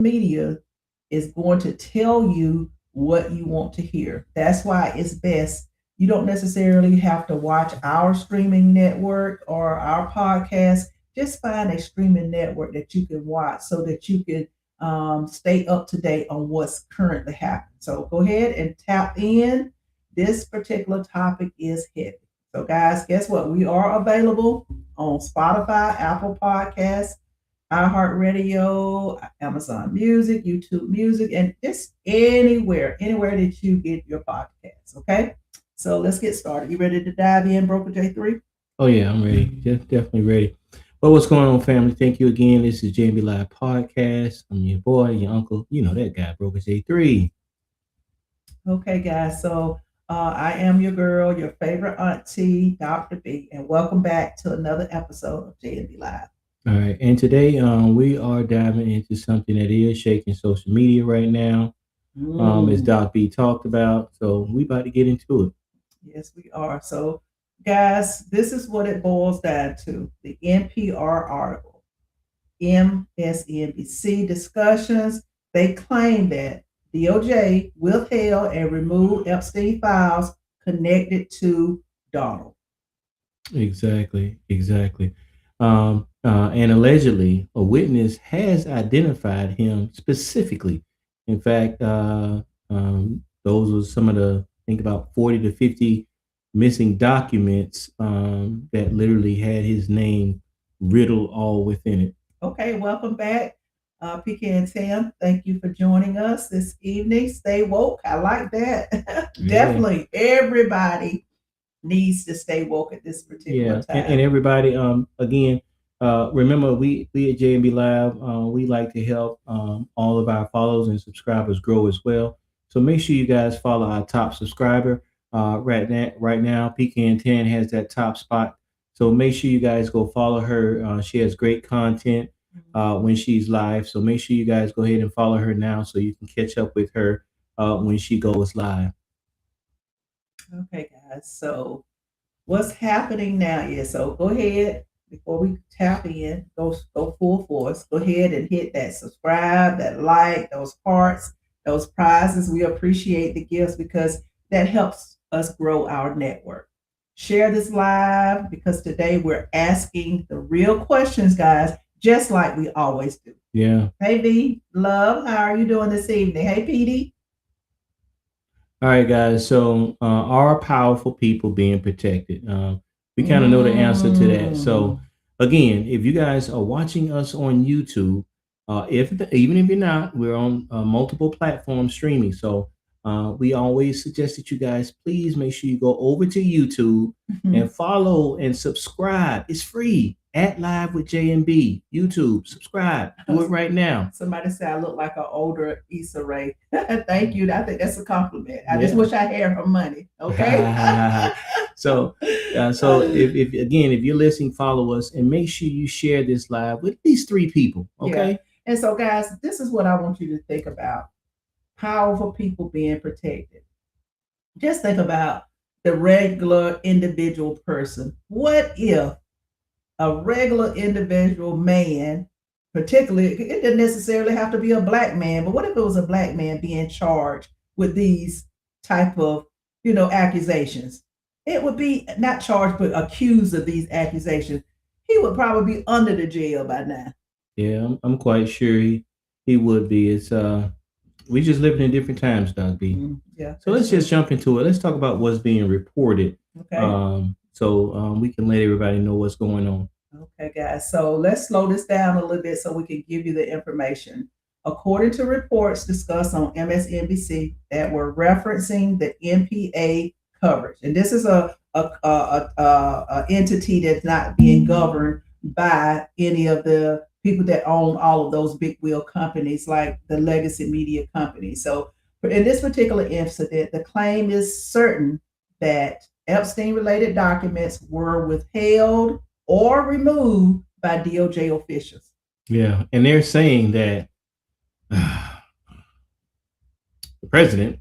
media is going to tell you what you want to hear. That's why it's best. You don't necessarily have to watch our streaming network or our podcast. Just find a streaming network that you can watch so that you can stay up to date on what's currently happening. So go ahead and tap in. This particular topic is heavy. So, guys, guess what? We are available on Spotify, Apple Podcasts, iHeartRadio, Amazon Music, YouTube Music, and just anywhere that you get your podcast. Okay, so let's get started. You ready to dive in, Broker J3? Oh yeah, I'm ready. Just definitely ready. Well, what's going on, family? Thank you again. This is JB Live Podcast. I'm your boy, your uncle. You know that guy, Broker J3. Okay, guys. So I am your girl, your favorite auntie, Dr. B, and welcome back to another episode of JB Live. All right, and today we are diving into something that is shaking social media right now, as Mm. Doc B talked about. So we about to get into it. Yes, we are. So, guys, this is what it boils down to: the NPR article, MSNBC discussions. They claim that DOJ withheld and removed Epstein files connected to Donald. Exactly. And allegedly, a witness has identified him specifically. In fact, those were some of the, I think about 40 to 50 missing documents that literally had his name riddled all within it. Okay, welcome back, Pecan Tam. Thank you for joining us this evening. Stay woke. I like that. Yeah. Definitely, everybody needs to stay woke at this particular Yeah, and time. everybody, again, remember we at JMB Live, we like to help all of our followers and subscribers grow as well. So make sure you guys follow our top subscriber. Right now, Pecan Tan has that top spot. So make sure you guys go follow her. She has great content when she's live. So make sure you guys go ahead and follow her now so you can catch up with her when she goes live. Okay, guys. So what's happening now is so go ahead before we tap in, go full force. Go ahead and hit that subscribe, that like, those hearts, those prizes. We appreciate the gifts because that helps us grow our network. Share this live because today we're asking the real questions, guys, just like we always do. Yeah. Hey V, love, how are you doing this evening? Hey PD. All right, guys. So, are powerful people being protected? We kind of know the answer to that. Mm. So, again, if you guys are watching us on YouTube, even if you're not, we're on multiple platforms streaming. So, we always suggest that you guys please make sure you go over to YouTube and follow and subscribe. It's free. At Live with JMB, YouTube, subscribe. Do it right now. Somebody said I look like an older Issa Rae. Thank you. I think that's a compliment. I just Yeah. wish I had her money. Okay. So, so if again, if you're listening, follow us and make sure you share this live with at least three people. Yeah. Okay. And so, guys, this is what I want you to think about: powerful people being protected. Just think about the regular individual person. What if a regular individual man, particularly, it didn't necessarily have to be a black man, but what if it was a black man being charged with these type of, accusations? It would be not charged, but accused of these accusations. He would probably be under the jail by now. Yeah, I'm quite sure he would be. It's we just living in different times, Doc B. Yeah, So let's just jump into it. Let's talk about what's being reported. okay. So we can let everybody know what's going on. Okay, guys. So let's slow this down a little bit so we can give you the information. According to reports discussed on MSNBC that were referencing the NPA coverage, and this is a entity that's not being governed by any of the people that own all of those big wheel companies like the legacy media companies. So in this particular incident, the claim is certain that Epstein-related documents were withheld or removed by DOJ officials. Yeah, and they're saying that the president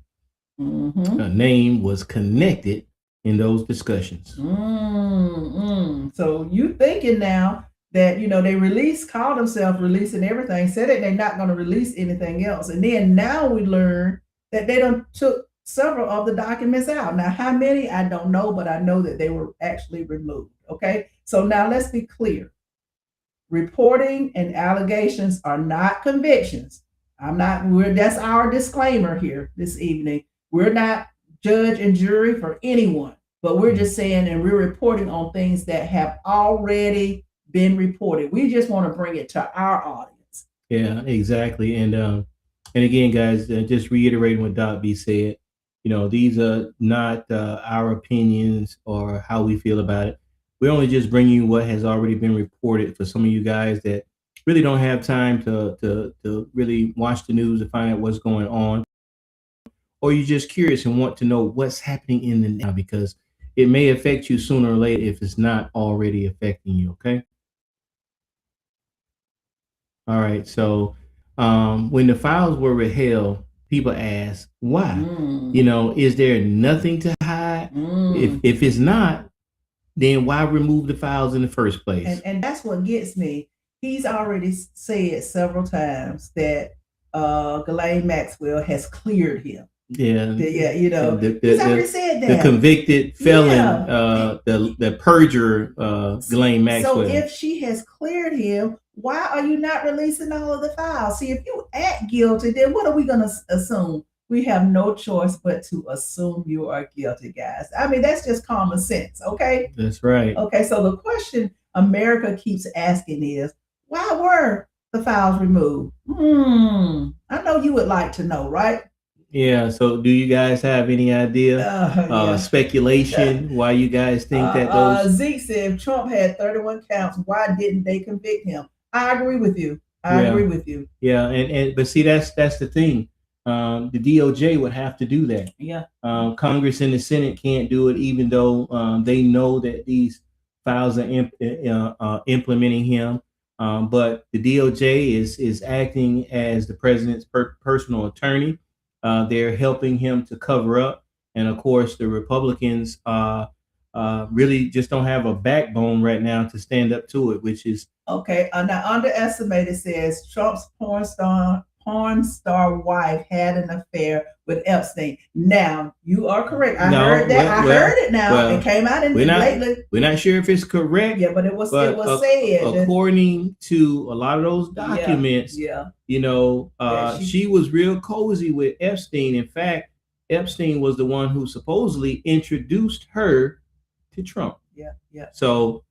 name was connected in those discussions. So you thinking now that they call themselves releasing everything, said that they're not going to release anything else, and then now we learn that they done took several of the documents out. Now, how many I don't know, but I know that they were actually removed. Okay, so now let's be clear: reporting and allegations are not convictions. That's our disclaimer here this evening. We're not judge and jury for anyone, but we're just saying, and we're reporting on things that have already been reported. We just want to bring it to our audience. Yeah, exactly. And again, guys, just reiterating what Doc B said, these are not our opinions or how we feel about it. We're only just bringing you what has already been reported for some of you guys that really don't have time to really watch the news to find out what's going on, or you're just curious and want to know what's happening in the now, because it may affect you sooner or later if it's not already affecting you. Okay. All right. So when the files were withheld, people asked why. Is there nothing to hide? If it's not, then why remove the files in the first place? And that's what gets me. He's already said several times that Ghislaine Maxwell has cleared him. Yeah, he's already said that. The convicted felon, the perjurer, Ghislaine Maxwell. So if she has cleared him, why are you not releasing all of the files? See, if you act guilty, then what are we going to assume? We have no choice but to assume you are guilty, guys. I mean, that's just common sense, okay? That's right. Okay, so the question America keeps asking is, why were the files removed? I know you would like to know, right? Yeah, so do you guys have any idea, speculation, why you guys think that those... Zeke said if Trump had 31 counts, why didn't they convict him? I agree with you. I agree with you. Yeah, but see, that's the thing. The DOJ would have to do that. Yeah. Congress and the Senate can't do it, even though they know that these files are implementing him. But the DOJ is acting as the president's personal attorney. They're helping him to cover up, and of course, the Republicans really just don't have a backbone right now to stand up to it, which is okay. Now, underestimated says Trump's porn star wife had an affair with Epstein. Now, you are correct. I heard that. I heard it now. It came out lately. We're not sure if it's correct. Yeah, but it was said. According to a lot of those documents, she was real cozy with Epstein. In fact, Epstein was the one who supposedly introduced her to Trump. Yeah. So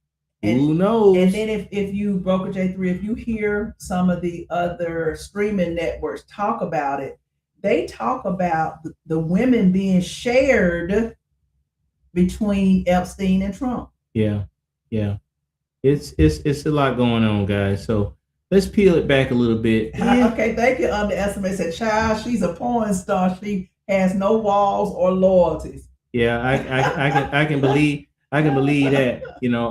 who knows? And then if you, Broker J3, if you hear some of the other streaming networks talk about it, they talk about the women being shared between Epstein and Trump. Yeah. It's a lot going on, guys. So let's peel it back a little bit. Okay, thank you. Underestimate said, child, she's a porn star. She has no walls or loyalties. Yeah, I can believe that.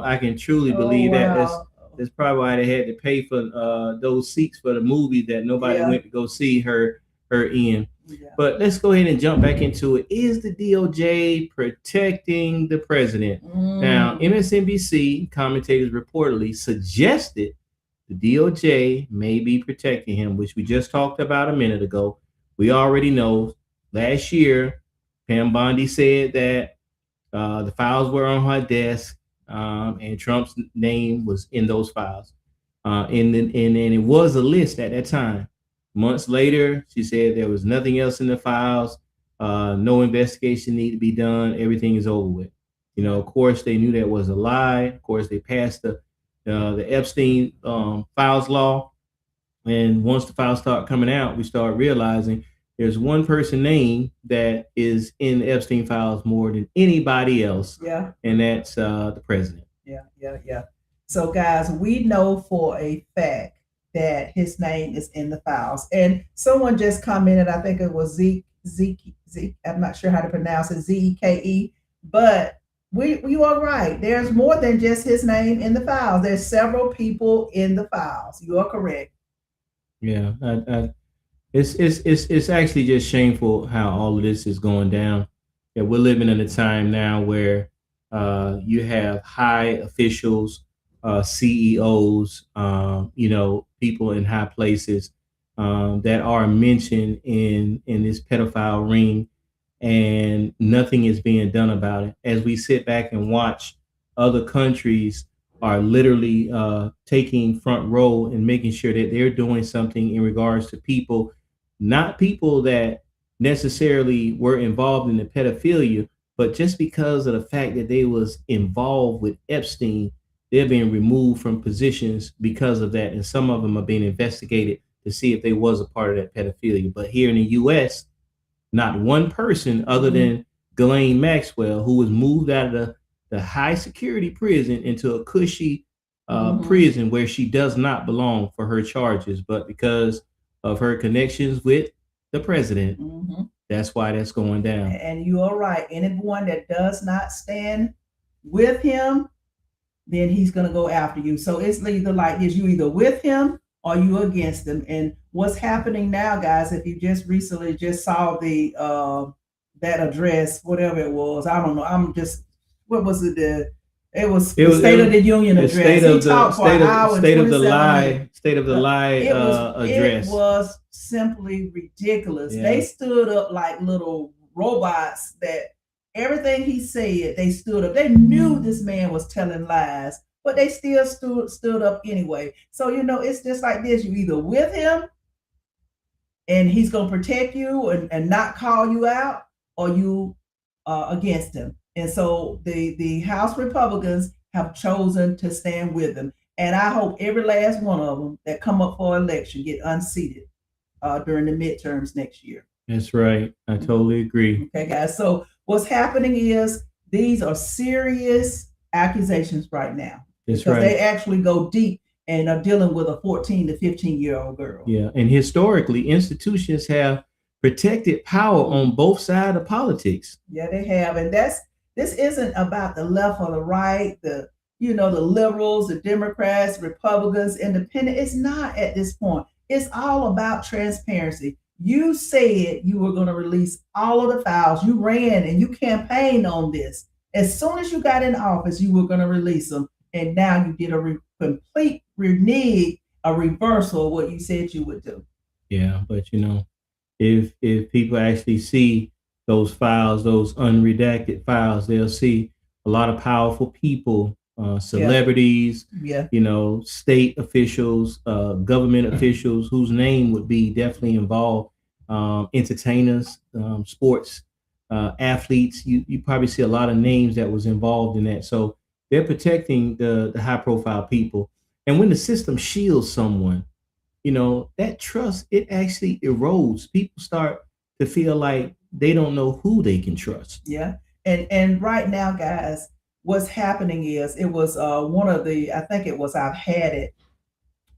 I can truly believe that. That's probably why they had to pay for those seats for the movie that nobody went to go see her in. Yeah. But let's go ahead and jump back into it. Is the DOJ protecting the president? Now, MSNBC commentators reportedly suggested the DOJ may be protecting him, which we just talked about a minute ago. We already know last year, Pam Bondi said that the files were on her desk, and Trump's name was in those files. And it was a list at that time. Months later, she said there was nothing else in the files. No investigation need to be done. Everything is over with. Of course, they knew that was a lie. Of course, they passed the Epstein files law. And once the files start coming out, we start realizing there's one person name that is in the Epstein files more than anybody else. Yeah. And that's the president. Yeah. So, guys, we know for a fact that his name is in the files. And someone just commented, I think it was Zeke, I'm not sure how to pronounce it, Zeke, but you are right. There's more than just his name in the files. There's several people in the files. You are correct. Yeah, it's actually just shameful how all of this is going down. Yeah, we're living in a time now where you have high officials CEOs, people in high places that are mentioned in this pedophile ring, and nothing is being done about it. As we sit back and watch, other countries are literally taking front row and making sure that they're doing something in regards to people, not people that necessarily were involved in the pedophilia, but just because of the fact that they was involved with Epstein, they're being removed from positions because of that, and some of them are being investigated to see if they was a part of that pedophilia. But here in the U.S., not one person other than Ghislaine Maxwell, who was moved out of the high security prison into a cushy prison where she does not belong for her charges, but because of her connections with the president, that's why that's going down. And you are right. Anyone that does not stand with him, then he's going to go after you. So it's either like this: you either with him or you against him. And what's happening now, guys, if you just recently just saw the that address, whatever it was, I don't know. I'm just, what was it? It was the State of the Union address. State of the lie It address. was simply ridiculous. Yeah. They stood up like little robots that everything he said, they stood up. They knew this man was telling lies, but they still stood up anyway. So, it's just like this. You either with him and he's going to protect you and not call you out, or you against him. And so the House Republicans have chosen to stand with him. And I hope every last one of them that come up for election get unseated during the midterms next year. That's right. I totally agree. Okay, guys. So what's happening is these are serious accusations right now. That's because right. They actually go deep and are dealing with a 14 to 15-year-old girl. Yeah. And historically, institutions have protected power on both sides of politics. Yeah, they have. And this isn't about the left or the right, the liberals, the Democrats, Republicans, independent. It's not at this point. It's all about transparency. You said you were going to release all of the files. You ran and you campaigned on this. As soon as you got in office, you were going to release them. And now you did a complete renege, a reversal of what you said you would do. Yeah, but if people actually see those files, those unredacted files, they'll see a lot of powerful people, celebrities, state officials, government officials whose name would be definitely involved, entertainers, sports athletes. You probably see a lot of names that was involved in that. So they're protecting the high profile people. And when the system shields someone, that trust, it actually erodes. People start to feel like they don't know who they can trust. Yeah. And right now, guys, what's happening is it was one of the, I think it was I've Had It.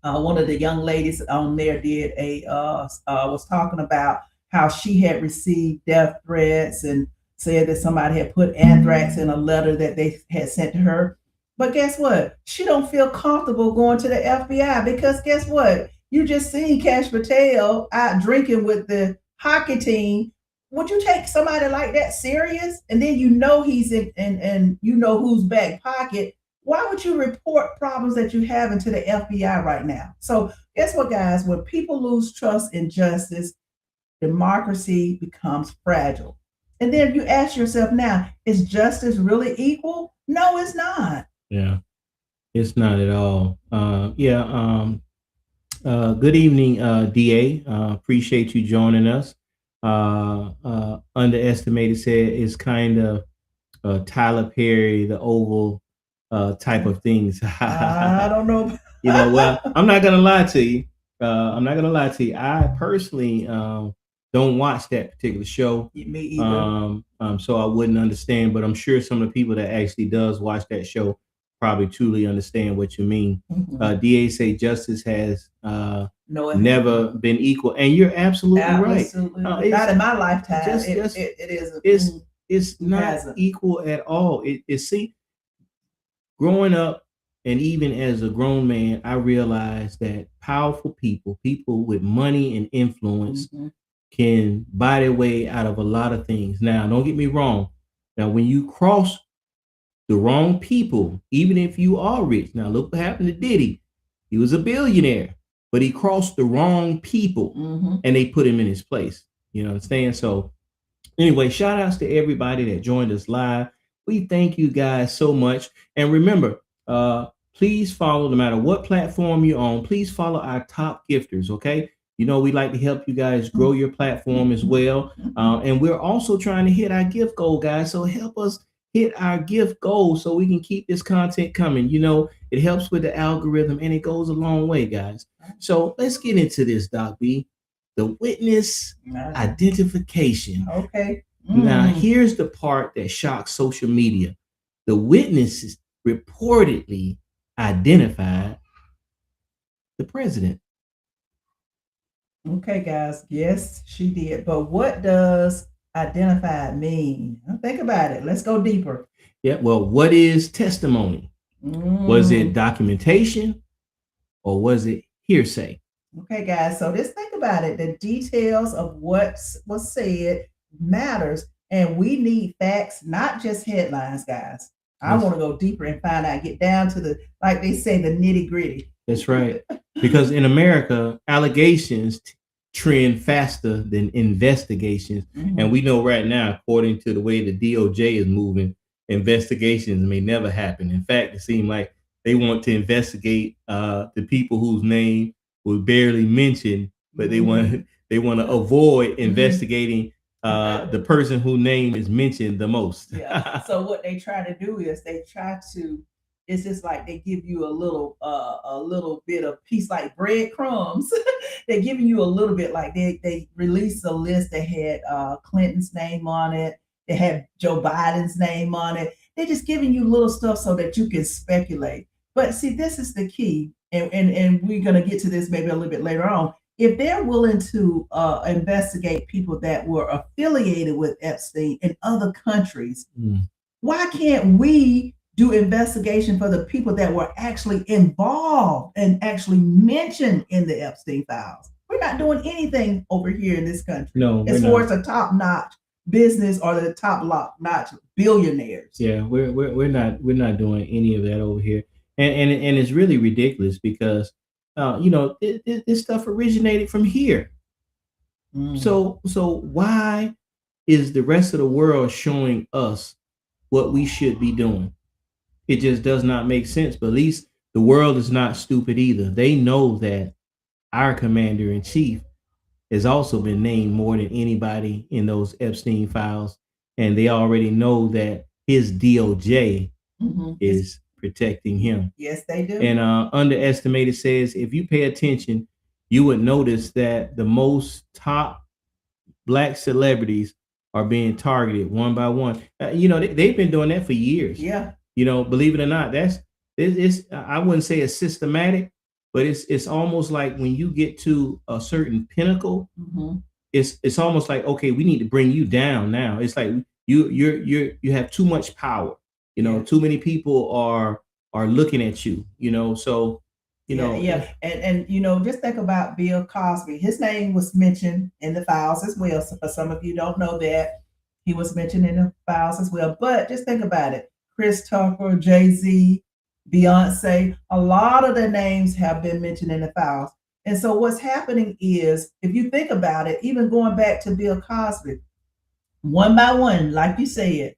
One of the young ladies on there did was talking about how she had received death threats and said that somebody had put anthrax in a letter that they had sent to her. But guess what? She don't feel comfortable going to the FBI because guess what? You just seen Cash Patel out drinking with the hockey team. Would you take somebody like that serious? And then he's in and who's back pocket. Why would you report problems that you have into the FBI right now? So guess what, guys? When people lose trust in justice, democracy becomes fragile. And then you ask yourself now, is justice really equal? No, it's not. Yeah, it's not at all. Good evening, DA. Appreciate you joining us. Underestimated said it's kind of Tyler Perry, the Oval type of things. I don't know. Well, I'm not gonna lie to you. I personally don't watch that particular show. Me either. So I wouldn't understand, but I'm sure some of the people that actually does watch that show probably truly understand what you mean. DA say justice has never been equal, and you're absolutely right. Not in my lifetime. It isn't. It's not equal at all. See, growing up, and even as a grown man, I realized that powerful people with money and influence, can buy their way out of a lot of things. Now, don't get me wrong. Now, when you cross the wrong people, even if you are rich. Now, look what happened to Diddy. He was a billionaire, but he crossed the wrong people and they put him in his place. You understand? So, anyway, shout outs to everybody that joined us live. We thank you guys so much. And remember, please follow, no matter what platform you're on, please follow our top gifters, okay? We like to help you guys grow your platform as well. And we're also trying to hit our gift goal, guys. So help us hit our gift goal so we can keep this content coming. It helps with the algorithm and it goes a long way, guys. So let's get into this, Doc B. The witness identification. Okay. Now, here's the part that shocks social media. The witnesses reportedly identified the president. Okay, guys. Yes, she did. But what does identified mean? Think about it. Let's go deeper. Yeah. Well, what is testimony? Was it documentation or was it hearsay? Okay, guys. So just think about it. The details of what was said matters, and we need facts, not just headlines, guys. I want to go deeper and find out, get down to the, like they say, the nitty gritty. That's right. Because in America, allegations trend faster than investigations. And we know right now, according to the way the DOJ is moving, investigations may never happen. In fact, it seems like they want to investigate the people whose name was barely mentioned, but they want to avoid investigating the person whose name is mentioned the most. Yeah. So what they try to do is it's just like they give you a little bit of piece, like breadcrumbs. They're giving you a little bit, like they released a list that had Clinton's name on it. They had Joe Biden's name on it. They're just giving you little stuff so that you can speculate. But see, this is the key, and we're gonna get to this maybe a little bit later on. If they're willing to investigate people that were affiliated with Epstein in other countries, why can't we do investigation for the people that were actually involved and actually mentioned in the Epstein files? We're not doing anything over here in this country. No, as far as the top-notch business or the top-notch billionaires. Yeah, we're not doing any of that over here, and it's really ridiculous because this stuff originated from here. So why is the rest of the world showing us what we should be doing? It just does not make sense. But at least the world is not stupid either. They know that our commander in chief has also been named more than anybody in those Epstein files, and they already know that his DOJ is protecting him. Yes, they do. And Underestimated says, if you pay attention, you would notice that the most top Black celebrities are being targeted one by one. They've been doing that for years. Yeah. Believe it or not, it's I wouldn't say it's systematic, but it's almost like when you get to a certain pinnacle, it's almost like, okay, we need to bring you down now. It's like you have too much power. Too many people are looking at you. So yeah. And just think about Bill Cosby. His name was mentioned in the files as well. So for some of you don't know that, he was mentioned in the files as well. But just think about it. Chris Tucker, Jay-Z, Beyonce, a lot of their names have been mentioned in the files. And so what's happening is, if you think about it, even going back to Bill Cosby, one by one, like you said,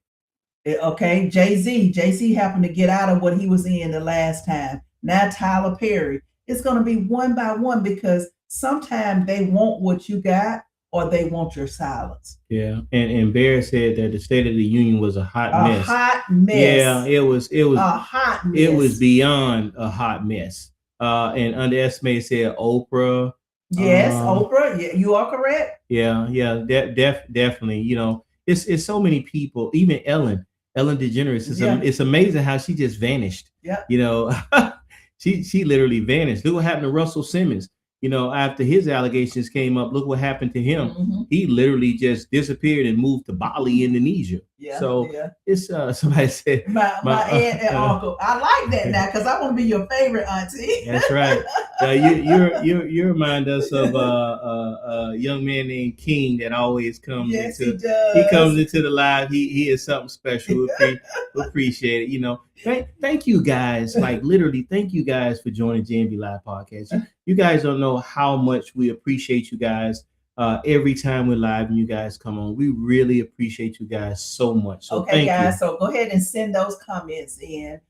okay, Jay-Z happened to get out of what he was in the last time. Now Tyler Perry. It's going to be one by one, because sometimes they want what you got or they want your silence. Yeah, and Bear said that the State of the Union was a hot mess. A hot mess. Yeah, it was a hot mess. It was beyond a hot mess. And Underestimated said Oprah. Yes, Oprah. Yeah, you are correct. Yeah, definitely. It's so many people. Even Ellen DeGeneres. It's amazing how she just vanished. Yeah. She literally vanished. Look what happened to Russell Simmons. After his allegations came up, look what happened to him. He literally just disappeared and moved to Bali, Indonesia. Yeah. So yeah. it's somebody said my aunt and uncle. I like that now because I want to be your favorite auntie. That's right. You remind us of a young man named King that always comes Yes, into he does. he comes into the live. He is something special. We appreciate it. You know, thank you guys. Like literally, thank you guys for joining JMB Live Podcast. You guys don't know how much we appreciate you guys. Every time we're live and you guys come on, we really appreciate you guys so much. So Okay, thank guys. you. So go ahead and send those comments in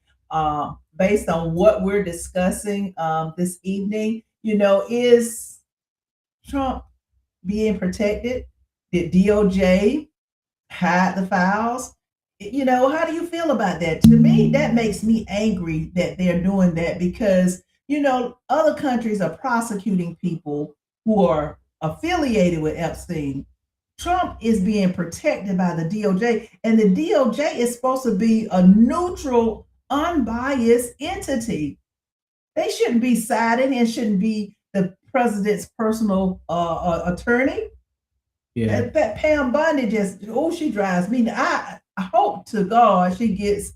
based on what we're discussing this evening. You know, is Trump being protected? Did DOJ hide the files? You know, how do you feel about that? To me, that makes me angry that they're doing that because, you know, other countries are prosecuting people who are affiliated with Epstein. Trump is being protected by the DOJ, and the DOJ is supposed to be a neutral, unbiased entity. They shouldn't be siding and shouldn't be the president's personal attorney. Yeah. That Pam Bundy she drives me. I hope to God she gets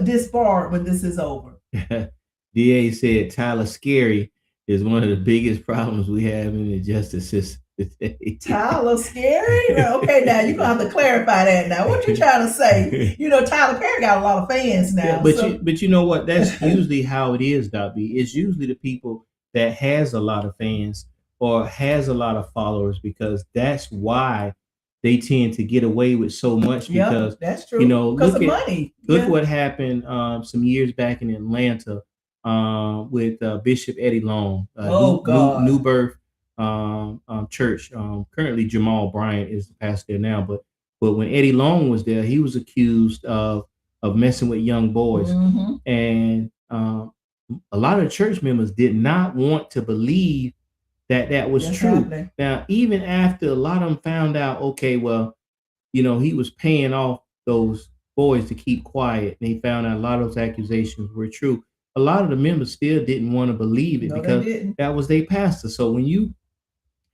disbarred when this is over. DA said Tyler Scary is one of the biggest problems we have in the justice system today. Tyler Scary? Okay, now you're gonna have to clarify that now. What you trying to say? You know, Tyler Perry got a lot of fans now. Yeah, but you know what? That's usually how it is, Dobby. It's usually the people that has a lot of fans or has a lot of followers because that's why they tend to get away with so much because that's true. You know, because of money. Look what happened some years back in Atlanta with Bishop Eddie Long, New Birth Church. Currently, Jamal Bryant is the pastor there now, but when Eddie Long was there, he was accused of messing with young boys, and a lot of church members did not want to believe that was true. Happening. Now, even after a lot of them found out, okay, well, you know, he was paying off those boys to keep quiet, and they found out a lot of those accusations were true. A lot of the members still didn't want to believe it because that was their pastor. So when you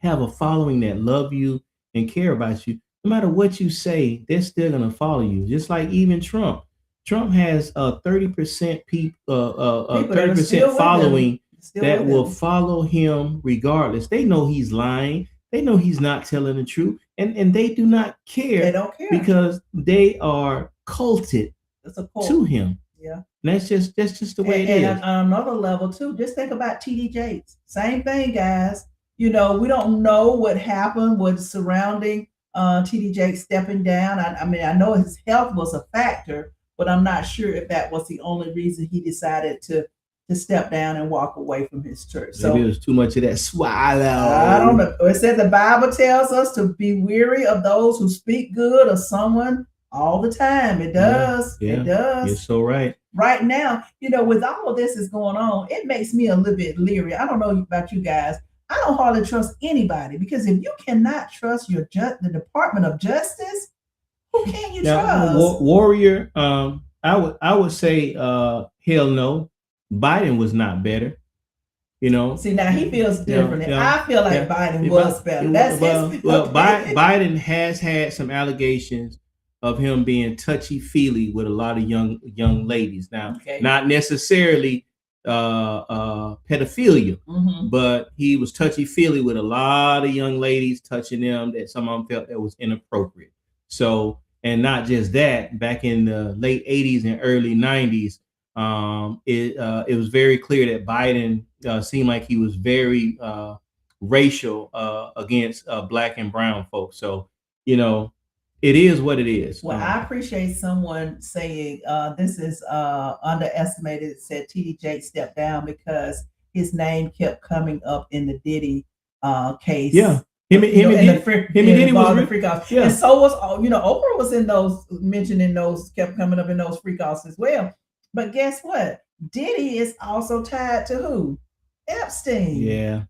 have a following that love you and care about you, no matter what you say, they're still gonna follow you. Just like even Trump. Trump has 30% people, 30% following that will follow him regardless. They know he's lying. They know he's not telling the truth, and they do not care. They don't care because they are culted to him. Yeah, and that's just the way it is. And on another level too, just think about TD Jakes. Same thing, guys. You know, we don't know what happened with surrounding TD Jakes stepping down. I mean, I know his health was a factor, but I'm not sure if that was the only reason he decided to step down and walk away from his church. Maybe it was too much of that swallow. I don't know. It says the Bible tells us to be weary of those who speak good of someone all the time. It does. Yeah. It does. You're so right. Right now, you know, with all of this is going on, it makes me a little bit leery. I don't know about you guys. I don't hardly trust anybody because if you cannot trust the Department of Justice, who can you trust? Warrior, I would say hell no. Biden was not better. You know. See, now he feels different. I feel like Biden was better. Biden has had some allegations of him being touchy-feely with a lot of young ladies. Now, not necessarily pedophilia, but he was touchy-feely with a lot of young ladies, touching them that some of them felt that was inappropriate. So, and not just that, back in the late 80s and early 90s, it was very clear that Biden seemed like he was very racial against black and brown folks. So, you know, it is what it is. Well, I appreciate someone saying this is underestimated. It said TD Jakes stepped down because his name kept coming up in the Diddy case. Yeah. Him and Diddy was the freak offs. Yeah. And so was, Oprah was in those, mentioning those, kept coming up in those freak offs as well. But guess what? Diddy is also tied to who? Epstein. Yeah.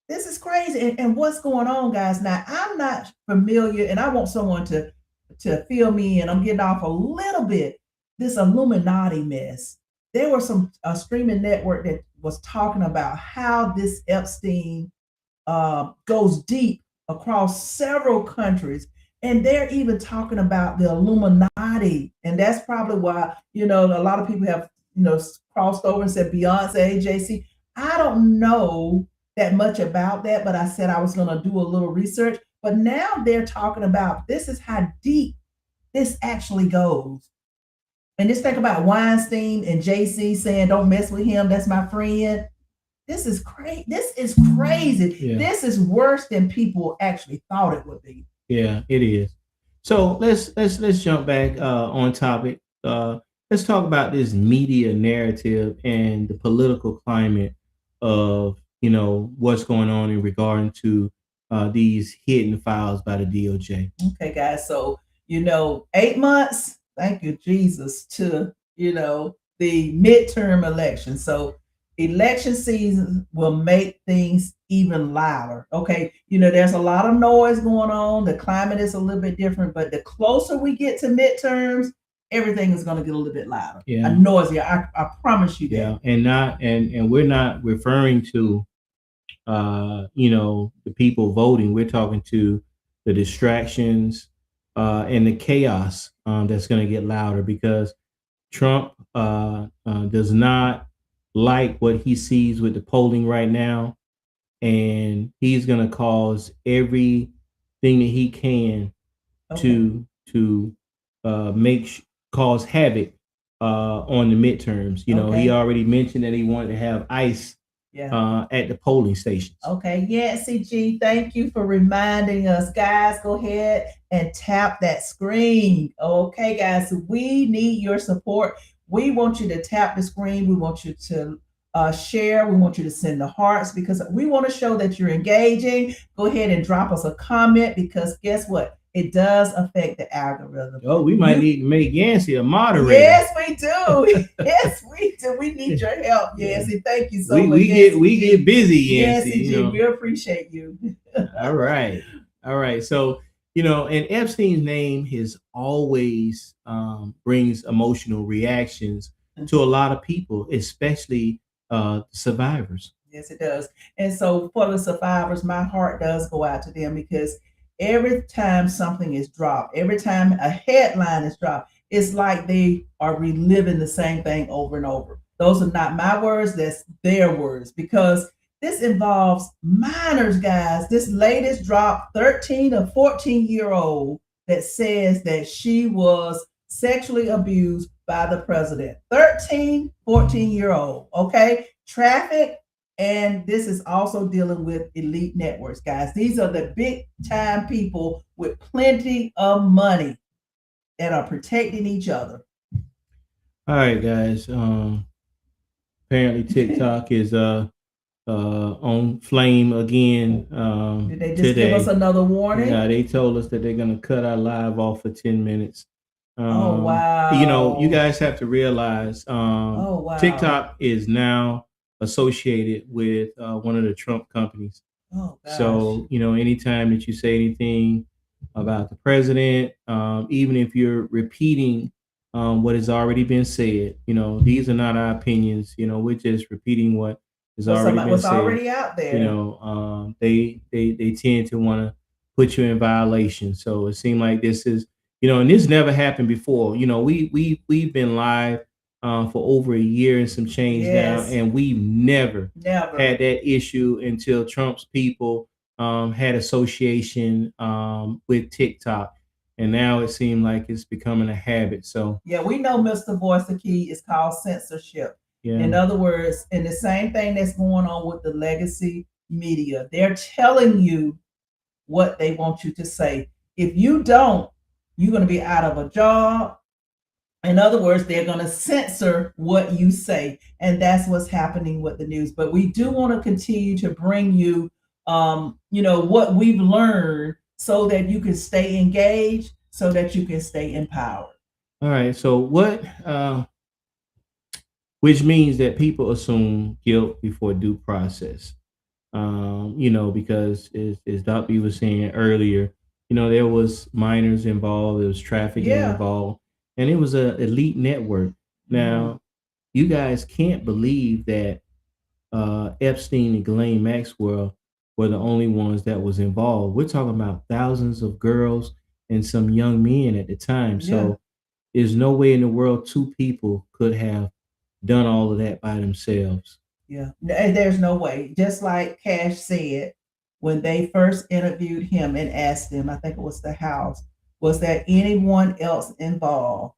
This is crazy. And what's going on, guys? Now, I'm not familiar, and I want someone to fill me in. I'm getting off a little bit. This Illuminati mess. There was some streaming network that was talking about how this Epstein goes deep across several countries. And they're even talking about the Illuminati. And that's probably why, a lot of people have, crossed over and said Beyonce, JC. I don't know that much about that, but I said I was going to do a little research. But now they're talking about this is how deep this actually goes. And just think about Weinstein and JC saying, don't mess with him. That's my friend. This is crazy. This is crazy. Yeah. This is worse than people actually thought it would be. Yeah, it is. So let's jump back on topic. Let's talk about this media narrative and the political climate of what's going on in regard to these hidden files by the DOJ. Okay, guys. So 8 months. Thank you, Jesus, to the midterm election. So election season will make things even louder. Okay. There's a lot of noise going on. The climate is a little bit different, but the closer we get to midterms, everything is going to get a little bit louder. Yeah. And noisier. I promise you that. Yeah. And we're not referring to the people voting. We're talking to the distractions and the chaos that's going to get louder because Trump does not like what he sees with the polling right now, and he's going to cause everything that he can to cause havoc on the midterms. He already mentioned that he wanted to have ICE at the polling stations. Okay, Yancy G, thank you for reminding us. Guys, go ahead and tap that screen. Okay, guys, we need your support. We want you to tap the screen. We want you to share. We want you to send the hearts because we want to show that you're engaging. Go ahead and drop us a comment because guess what? It does affect the algorithm. Oh, we might need to make Yancy a moderator. Yes, we do. Yes, we do. We need your help, Yancy. Thank you so much. We get busy, Yancy. Yancy, we appreciate you. All right. So and Epstein's name has always brings emotional reactions to a lot of people, especially survivors. Yes, it does. And so for the survivors, my heart does go out to them because every time something is dropped, every time a headline is dropped, it's like they are reliving the same thing over and over. Those are not my words, that's their words because this involves minors, guys. This latest drop, 13 or 14-year-old that says that she was sexually abused by the president. 13, 14-year-old, okay? Traffic. And this is also dealing with elite networks, guys. These are the big time people with plenty of money that are protecting each other. All right, guys. Apparently TikTok is on flame again. Did they just today. give us another warning? Yeah, they told us that they're going to cut our live off for 10 minutes. Oh, wow. You guys have to realize wow. TikTok is now associated with one of the Trump companies. Oh, gosh. So, anytime that you say anything about the president, even if you're repeating what has already been said, these are not our opinions. We're just repeating what has already been said. Already out there. They tend to want to put you in violation. So it seemed like this is, and this never happened before. We've been live for over a year and some change now, and we never had that issue until Trump's people had association with TikTok, and now it seemed like it's becoming a habit. So we know Mr. Voice the Key is called censorship. Yeah. In other words, and the same thing that's going on with the legacy media, they're telling you what they want you to say. If you don't, you're going to be out of a job. In other words, they're going to censor what you say. And that's what's happening with the news. But we do want to continue to bring you, what we've learned so that you can stay engaged, so that you can stay empowered. All right. So which means that people assume guilt before due process. Because as Dr. B was saying earlier, there was minors involved, there was trafficking involved. And it was an elite network. Now, you guys can't believe that Epstein and Ghislaine Maxwell were the only ones that was involved. We're talking about thousands of girls and some young men at the time. So there's no way in the world two people could have done all of that by themselves. Yeah, and there's no way. Just like Cash said when they first interviewed him and asked him, I think it was the House, was there anyone else involved?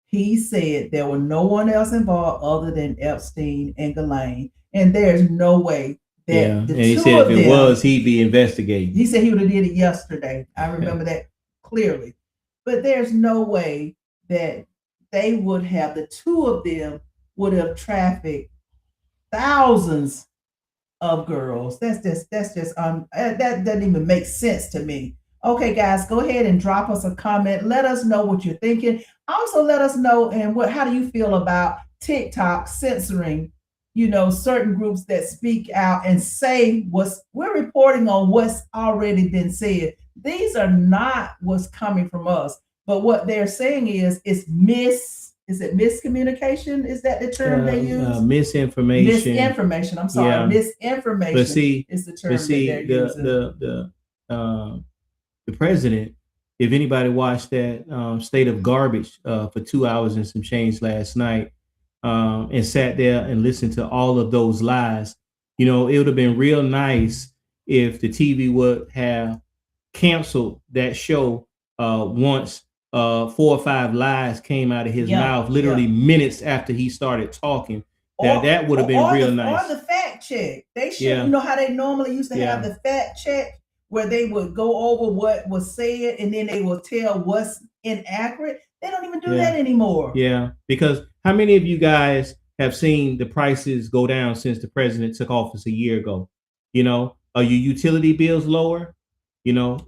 He said there were no one else involved other than Epstein and Ghislaine, and there's no way that the and he two said of if it them. was, he'd be investigating. He said he would have did it yesterday. I remember that clearly, but there's no way that they would have, the two of them would have trafficked thousands of girls. That doesn't even make sense to me. Okay, guys, go ahead and drop us a comment. Let us know what you're thinking. Also, let us know how do you feel about TikTok censoring, certain groups that speak out and say we're reporting on what's already been said. These are not what's coming from us, but what they're saying is miscommunication? Is that the term they use? Misinformation. Misinformation. I'm sorry. Yeah. Misinformation is the term that they're using. The president, if anybody watched that State of Garbage for 2 hours and some change last night, and sat there and listened to all of those lies, it would have been real nice if the TV would have canceled that show once 4 or 5 lies came out of his mouth, literally minutes after he started talking. That would have been real nice. Or the fact check. They should, how they normally used to have the fact check, where they would go over what was said and then they will tell what's inaccurate. They don't even do that anymore. Yeah, because how many of you guys have seen the prices go down since the president took office a year ago? Are your utility bills lower? Are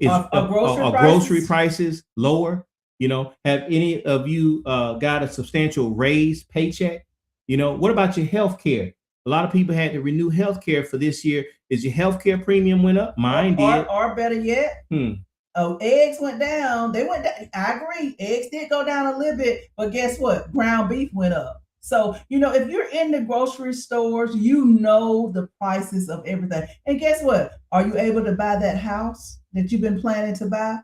grocery prices lower? Have any of you got a substantial raise paycheck? What about your health care? A lot of people had to renew health care for this year. Is your health care premium went up? Mine did. Or better yet, eggs went down. They went down. I agree. Eggs did go down a little bit, but guess what? Ground beef went up. So, if you're in the grocery stores, the prices of everything. And guess what? Are you able to buy that house that you've been planning to buy?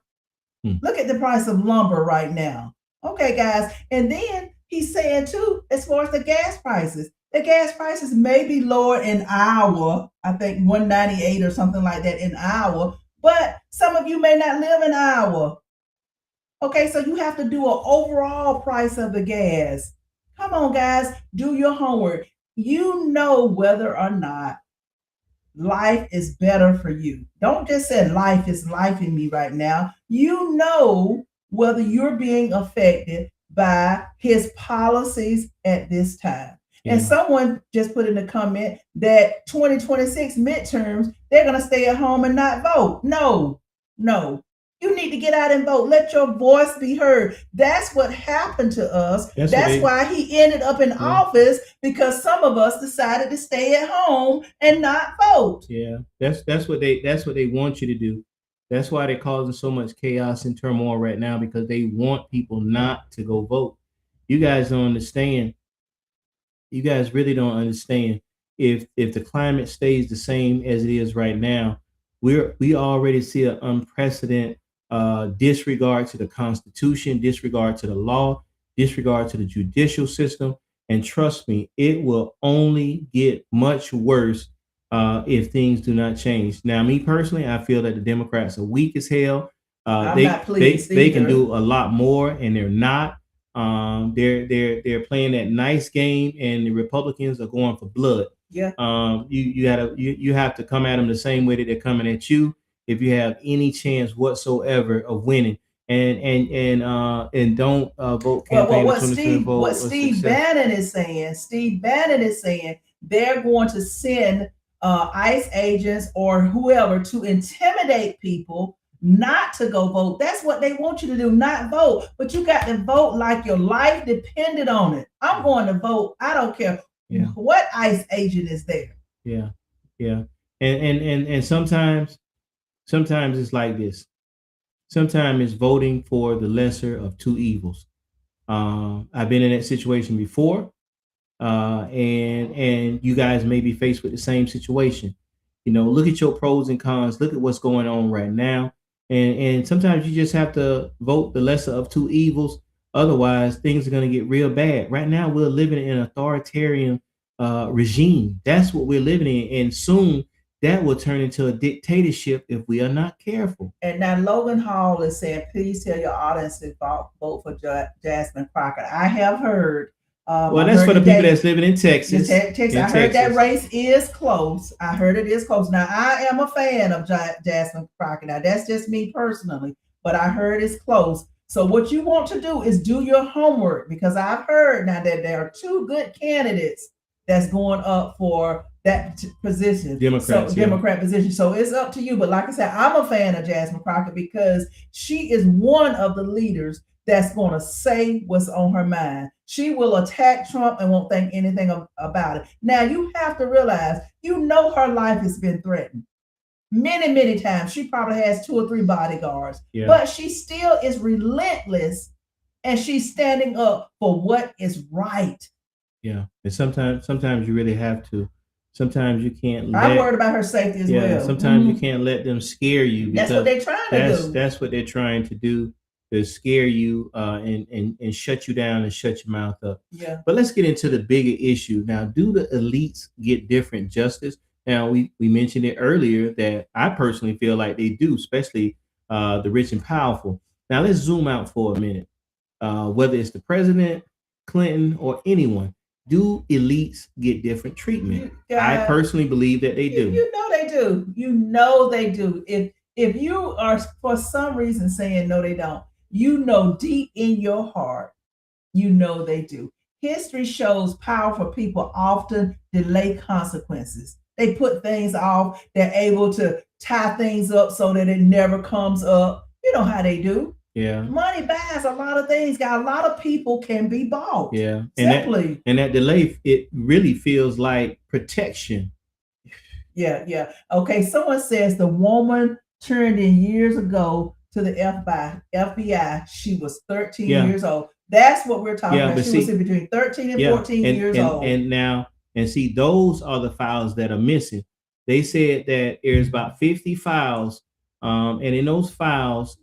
Look at the price of lumber right now. Okay, guys. And then he's saying too, as far as the gas prices may be lower in Iowa. I think 198 or something like that in Iowa. But some of you may not live in Iowa. Okay, so you have to do an overall price of the gas. Come on, guys, do your homework. Whether or not life is better for you. Don't just say life is life in me right now. Whether you're being affected by his policies at this time. And someone just put in a comment that 2026 midterms, they're going to stay at home and not vote. No. You need to get out and vote. Let your voice be heard. That's what happened to us. That's why he ended up in office, because some of us decided to stay at home and not vote. Yeah, that's what they want you to do. That's why they're causing so much chaos and turmoil right now, because they want people not to go vote. You guys don't understand. You guys really don't understand. If the climate stays the same as it is right now, we already see an unprecedented disregard to the Constitution, disregard to the law, disregard to the judicial system. And trust me, it will only get much worse if things do not change. Now, me personally, I feel that the Democrats are weak as hell. They can do a lot more, and they're not. They're playing that nice game, and the Republicans are going for blood. Yeah. You have to come at them the same way that they're coming at you if you have any chance whatsoever of winning. And don't vote campaign. What Steve Bannon is saying, they're going to send ICE agents or whoever to intimidate people not to go vote. That's what they want you to do, not vote. But you got to vote like your life depended on it. I'm going to vote. I don't care what ICE agent is there. Yeah. And sometimes it's like this. Sometimes it's voting for the lesser of two evils. I've been in that situation before, and you guys may be faced with the same situation. Look at your pros and cons. Look at what's going on right now. And sometimes you just have to vote the lesser of two evils. Otherwise, things are going to get real bad. Right now, we're living in an authoritarian regime. That's what we're living in, and soon that will turn into a dictatorship if we are not careful. And now Logan Hall is saying, please tell your audience to vote for Jasmine Crockett. I have heard. Well, that's for the people that's living in Texas. I heard that race is close. I heard it is close. Now, I am a fan of Jasmine Crockett. Now, that's just me personally, but I heard it's close. So what you want to do is do your homework, because I've heard now that there are two good candidates that's going up for that position, Democrat position. So it's up to you. But like I said, I'm a fan of Jasmine Crockett because she is one of the leaders that's going to say what's on her mind. She will attack Trump and won't think anything about it. Now, you have to realize, her life has been threatened many, many times. She probably has 2 or 3 bodyguards, but she still is relentless, and she's standing up for what is right. Yeah, and sometimes you really have to. Sometimes you can't. I'm worried about her safety as well. Sometimes you can't let them scare you. That's what they're trying to do. That's what they're trying to do, to scare you and shut you down and shut your mouth up. Yeah. But let's get into the bigger issue now. Do the elites get different justice? Now, we mentioned it earlier that I personally feel like they do, especially the rich and powerful. Now, let's zoom out for a minute. Whether it's the president, Clinton, or anyone, do elites get different treatment? I personally believe that they do. They do. They do. If you are for some reason saying no, they don't, deep in your heart, they do. History shows powerful people often delay consequences. They put things off. They're able to tie things up so that it never comes up. You know how they do. Yeah. Money buys a lot of things. Got a lot of people can be bought. Yeah. Simply. And that delay, it really feels like protection. Yeah. Okay. Someone says the woman turned in years ago to the FBI. She was 13 years old. That's what we're talking about. She was in between 13 and 14 years old. And see, those are the files that are missing. They said that there's about 50 files. And in those files,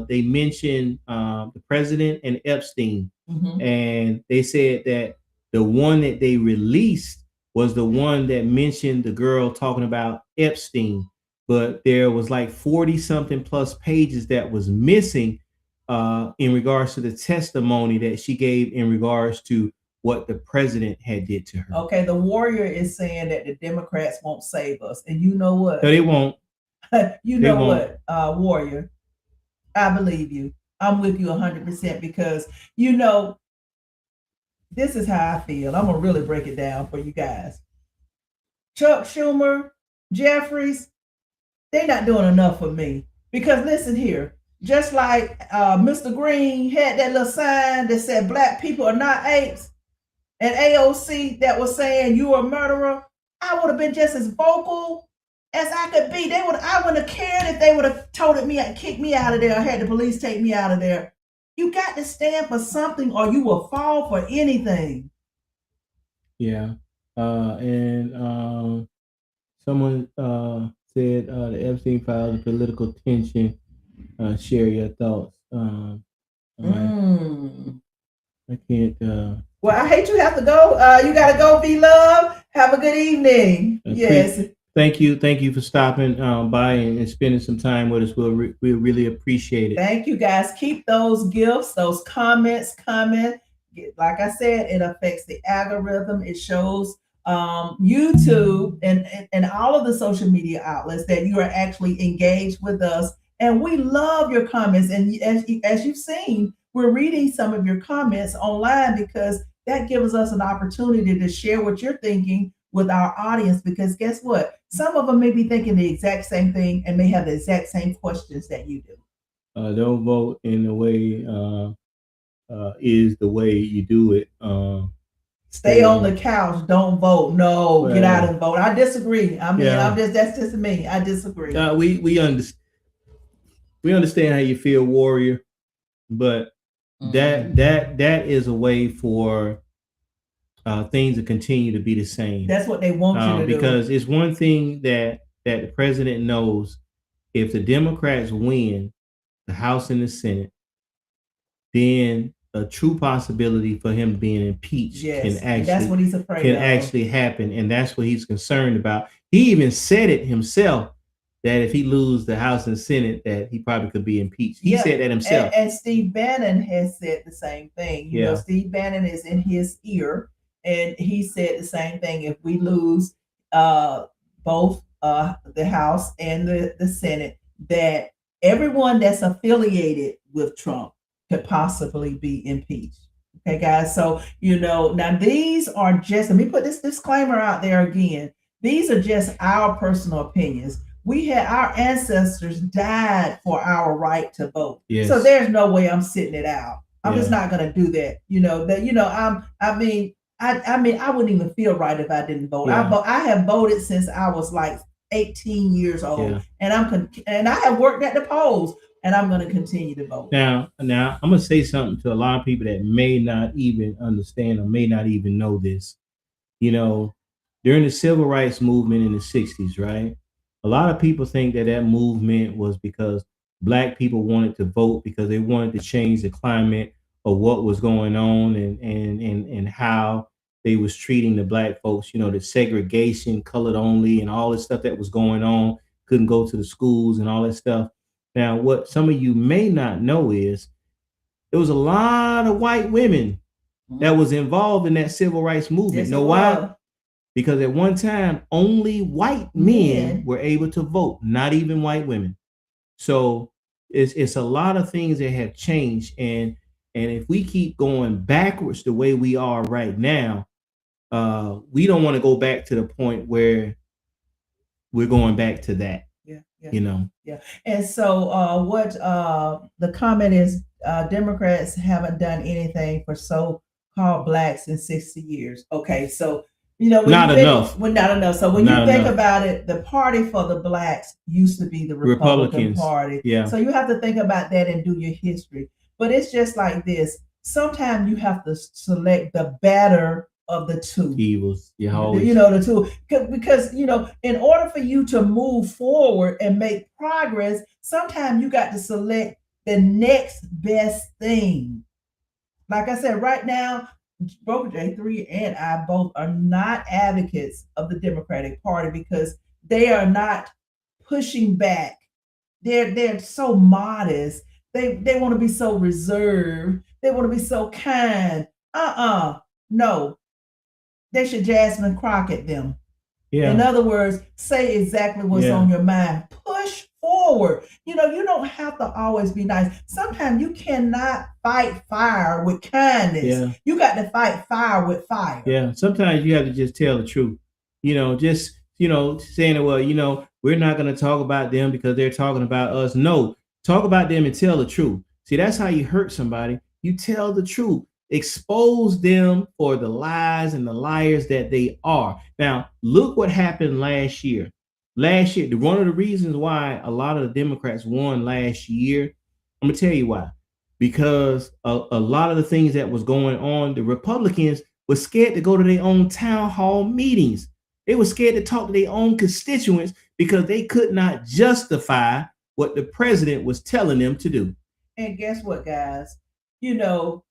they mentioned the president and Epstein. Mm-hmm. And they said that the one that they released was the one that mentioned the girl talking about Epstein. But there was like 40 something plus pages that was missing in regards to the testimony that she gave in regards to what the president had did to her. Okay, the Warrior is saying that the Democrats won't save us. And you know what? No, they won't. What, Warrior, I believe you. I'm with you 100% because, this is how I feel. I'm going to really break it down for you guys. Chuck Schumer, Jeffries, they're not doing enough for me. Because listen here, just like Mr. Green had that little sign that said black people are not apes, and AOC that was saying you are a murderer, I would have been just as vocal as I could be. I wouldn't have cared if they would have told me and kicked me out of there or had the police take me out of there. You got to stand for something or you will fall for anything. Yeah. And someone said the Epstein files of political tension. Share your thoughts. I can't. Well, I hate you have to go. You got to go, be love. Have a good evening. Yes. Thank you for stopping by and spending some time with us. We'll really appreciate it. Thank you, guys. Keep those gifts, those comments coming. Like I said, it affects the algorithm. It shows YouTube and all of the social media outlets that you are actually engaged with us. And we love your comments. And as you've seen, we're reading some of your comments online because that gives us an opportunity to share what you're thinking with our audience. Because guess what? Some of them may be thinking the exact same thing and may have the exact same questions that you do. Don't vote in the way is the way you do it. Stay on the couch. Don't vote. No, get out and vote. I disagree. I mean, that's just me. I disagree. We understand how you feel, Warrior, but that is a way for things to continue to be the same. That's what they want you to do. Because it's one thing that the president knows: if the Democrats win, the House and the Senate, then a true possibility for him being impeached yes, and that's what he's afraid can of. actually happen, and that's what he's concerned about. He even said it himself that if he lose the House and Senate, that he probably could be impeached. He said that himself. And Steve Bannon has said the same thing. You know, Steve Bannon is in his ear, and he said the same thing. If we lose both the House and the Senate, that everyone that's affiliated with Trump could possibly be impeached. Okay, guys. So, you know, now these are just, let me put this disclaimer out there again. These are just our personal opinions. We had our ancestors died for our right to vote. Yes. So there's no way I'm sitting it out. I'm just not going to do that. You know, that, you know, I mean, I wouldn't even feel right if I didn't vote. Yeah. I have voted since I was like 18 years old, and I have worked at the polls, and I'm going to continue to vote. Now, I'm going to say something to a lot of people that may not even understand or may not even know this. You know, during the civil rights movement in the 60s, right? A lot of people think that movement was because Black people wanted to vote because they wanted to change the climate of what was going on and how they was treating the Black folks, you know, the segregation, colored only, and all this stuff that was going on, couldn't go to the schools and all that stuff. Now, what some of you may not know is there was a lot of white women that was involved in that civil rights movement. Yes, know why? Because at one time, only white men were able to vote, not even white women. So it's a lot of things that have changed. And if we keep going backwards the way we are right now, we don't want to go back to the point where we're going back to that. Yeah. You know? Yeah. And so what the comment is, Democrats haven't done anything for so-called Blacks in 60 years. Okay, so you know, not enough. Well, not enough. So when you think about it, the party for the Blacks used to be the Republican Party. Yeah. So you have to think about that and do your history. But it's just like this. Sometimes you have to select the better of the two evils. You know, the two, because you know, in order for you to move forward and make progress, sometimes you got to select the next best thing. Like I said, right now, both J3 and I both are not advocates of the Democratic Party because they are not pushing back. They're so modest. They want to be so reserved. They want to be so kind. No. They should Jasmine Crockett them. Yeah. In other words, say exactly what's on your mind. Push forward. You know, you don't have to always be nice. Sometimes you cannot fight fire with kindness. Yeah. You got to fight fire with fire. Yeah. Sometimes you have to just tell the truth. You know, just, you know, saying, well, you know, we're not going to talk about them because they're talking about us. No, talk about them and tell the truth. See, that's how you hurt somebody. You tell the truth. Expose them for the lies and the liars that they are. Now, look what happened last year. Last year, one of the reasons why a lot of the Democrats won last year, I'm gonna tell you why. Because a lot of the things that was going on, the Republicans were scared to go to their own town hall meetings. They were scared to talk to their own constituents because they could not justify what the president was telling them to do. And guess what, guys? You know,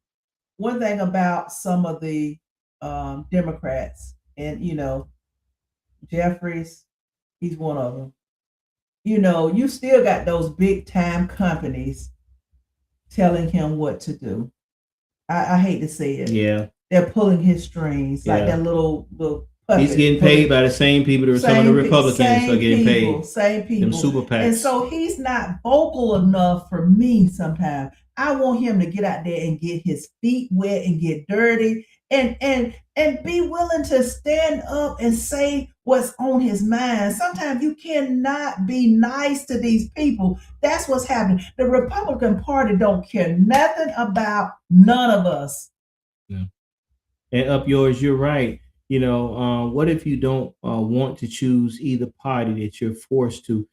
one thing about some of the Democrats, and you know, Jeffries, he's one of them. You know, you still got those big time companies telling him what to do. I hate to say it. Yeah, they're pulling his strings like that little puppet. He's getting paid by the same people that some of the Republicans are getting paid. Same people. Them super PACs. And so he's not vocal enough for me sometimes. I want him to get out there and get his feet wet and get dirty and be willing to stand up and say what's on his mind. Sometimes you cannot be nice to these people. That's what's happening. The Republican Party don't care nothing about none of us. Yeah. And up yours, you're right. You know, what if you don't want to choose either party that you're forced to?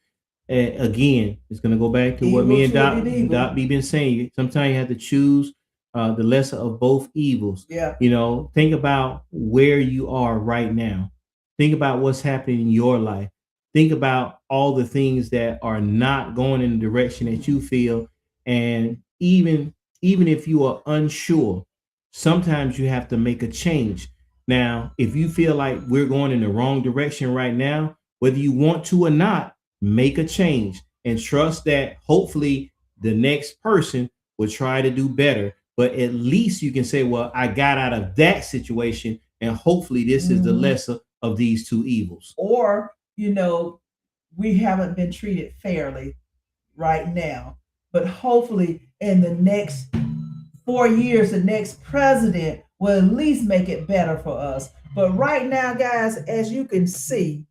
Again, it's going to go back to what me and Doc B been saying. Sometimes you have to choose the lesser of both evils. Yeah. You know, think about where you are right now. Think about what's happening in your life. Think about all the things that are not going in the direction that you feel And even if you are unsure, sometimes you have to make a change. Now, if you feel like we're going in the wrong direction right now, whether you want to or not, make a change and trust that hopefully the next person will try to do better. But at least you can say, well, I got out of that situation, and hopefully this is the lesser of these two evils. Or, we haven't been treated fairly right now, but hopefully in the next 4 years, the next president will at least make it better for us. But right now, guys, as you can see,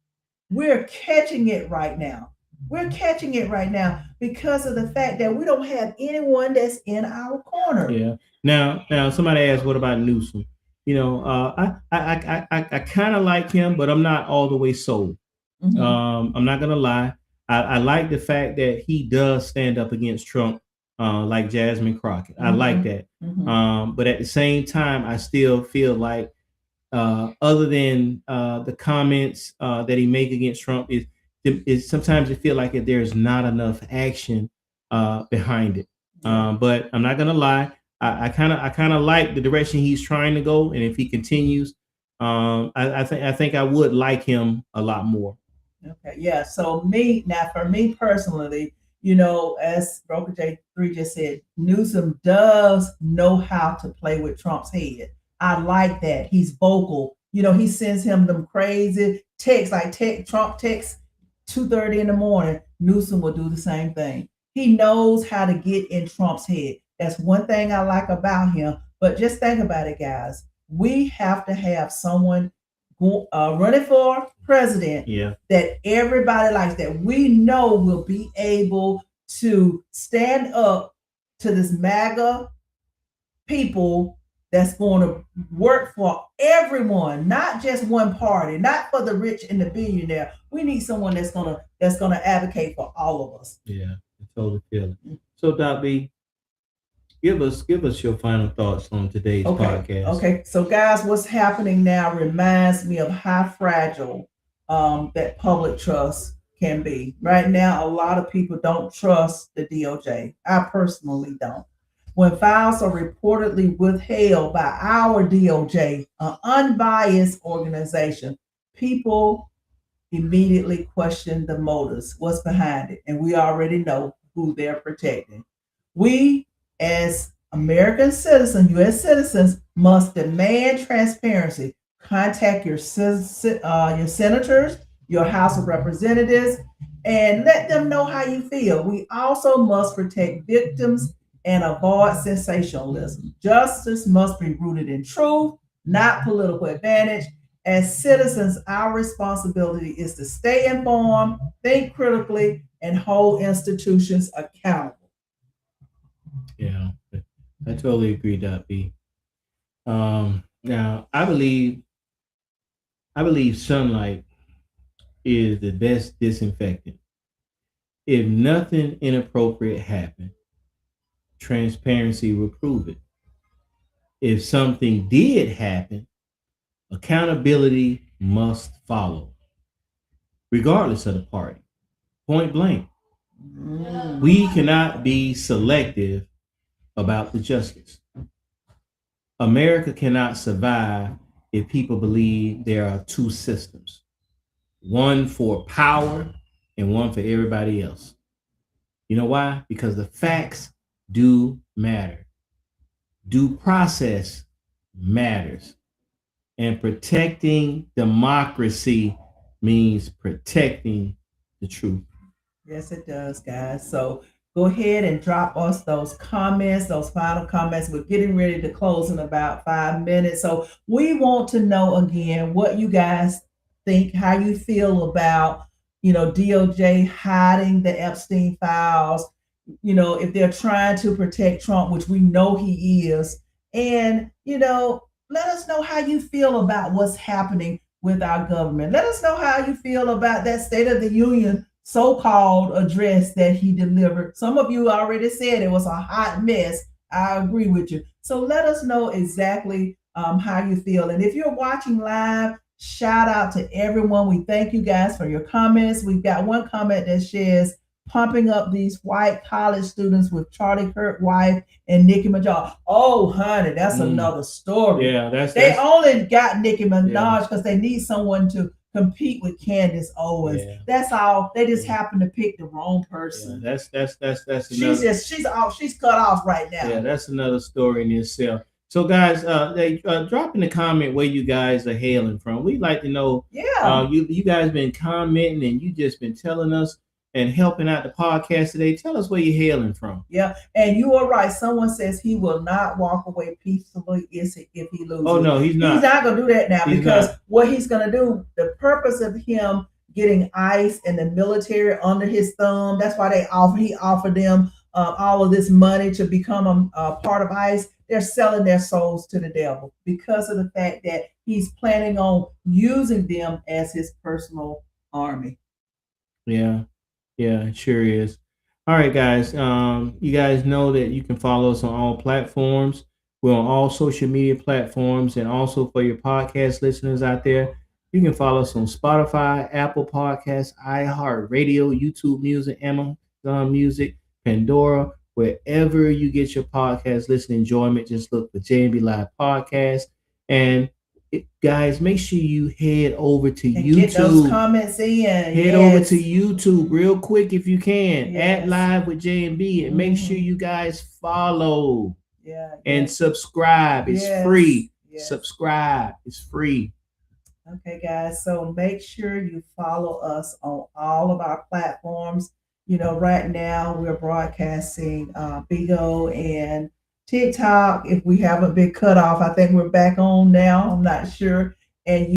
we're catching it right now. We're catching it right now because of the fact that we don't have anyone that's in our corner. Yeah. Now, somebody asked, what about Newsom? I kind of like him, but I'm not all the way sold. I'm not gonna lie. I like the fact that he does stand up against Trump, like Jasmine Crockett. I like that. But at the same time, I still feel like, other than the comments that he make against Trump, is sometimes it feel like there's not enough action behind it. But I'm not gonna lie. I kind of like the direction he's trying to go, and if he continues, I think I would like him a lot more. Okay, yeah. So for me personally, as Broker J3 just said, Newsom does know how to play with Trump's head. I like that. He's vocal. He sends him them crazy texts, like Trump texts 2:30 in the morning. Newsom will do the same thing. He knows how to get in Trump's head. That's one thing I like about him. But just think about it, guys. We have to have someone running for president that everybody likes, that we know will be able to stand up to this MAGA people that's going to work for everyone, not just one party, not for the rich and the billionaire. We need someone that's gonna advocate for all of us. Yeah, I totally feel it. So, Doc B, give us your final thoughts on today's podcast. Okay, so guys, what's happening now reminds me of how fragile that public trust can be. Right now, a lot of people don't trust the DOJ. I personally don't. When files are reportedly withheld by our DOJ, an unbiased organization, people immediately question the motives, what's behind it, and we already know who they're protecting. We, as American citizens, U.S. citizens, must demand transparency. Contact your senators, your House of Representatives, and let them know how you feel. We also must protect victims and avoid sensationalism. Justice must be rooted in truth, not political advantage. As citizens, our responsibility is to stay informed, think critically, and hold institutions accountable. Yeah, I totally agree, Doc B. Now, I believe sunlight is the best disinfectant. If nothing inappropriate happened, transparency will prove it. If something did happen, accountability must follow, regardless of the party. Point blank. We cannot be selective about the justice. America cannot survive if people believe there are two systems, one for power and one for everybody else. You know why? Because the facts do matter. Due process matters. And protecting democracy means protecting the truth. Yes, it does, guys. So go ahead and drop us those comments, those final comments. We're getting ready to close in about 5 minutes. So we want to know again what you guys think, how you feel about, DOJ hiding the Epstein files, if they're trying to protect Trump, which we know he is. And, let us know how you feel about what's happening with our government. Let us know how you feel about that State of the Union so-called address that he delivered. Some of you already said it was a hot mess. I agree with you. So let us know exactly how you feel. And if you're watching live, shout out to everyone. We thank you guys for your comments. We've got one comment that says, pumping up these white college students with Charlie Kirk's wife and Nicki Minaj. Oh, honey, that's another story. Yeah, they only got Nicki Minaj because they need someone to compete with Candace Owens. Yeah. That's all. They just happen to pick the wrong person. Yeah, that's she's cut off right now. Yeah, that's another story in itself. So, guys, drop in the comment where you guys are hailing from. We'd like to know. Yeah. You guys been commenting and you just been telling us and helping out the podcast today. Tell us where you're hailing from. Yeah, and you are right. Someone says he will not walk away peacefully if he loses. Oh no, he's not. He's not gonna do that now because what he's gonna do. The purpose of him getting ICE and the military under his thumb. That's why he offered them all of this money to become a part of ICE. They're selling their souls to the devil because of the fact that he's planning on using them as his personal army. Yeah, it sure is. All right, guys. You guys know that you can follow us on all platforms. We're on all social media platforms, and also for your podcast listeners out there, you can follow us on Spotify, Apple Podcasts, iHeartRadio, YouTube Music, Amazon Music, Pandora, wherever you get your podcast listen enjoyment. Just look for J&B Live Podcast. And guys, make sure you head over to YouTube. Get those comments in. Head over to YouTube real quick if you can. At Live with J&B, and make sure you guys follow. And subscribe. It's free. Subscribe. It's free. Okay, guys. So make sure you follow us on all of our platforms. You know, right now we're broadcasting Bigo and TikTok. If we haven't been cut off, I think we're back on now. I'm not sure. And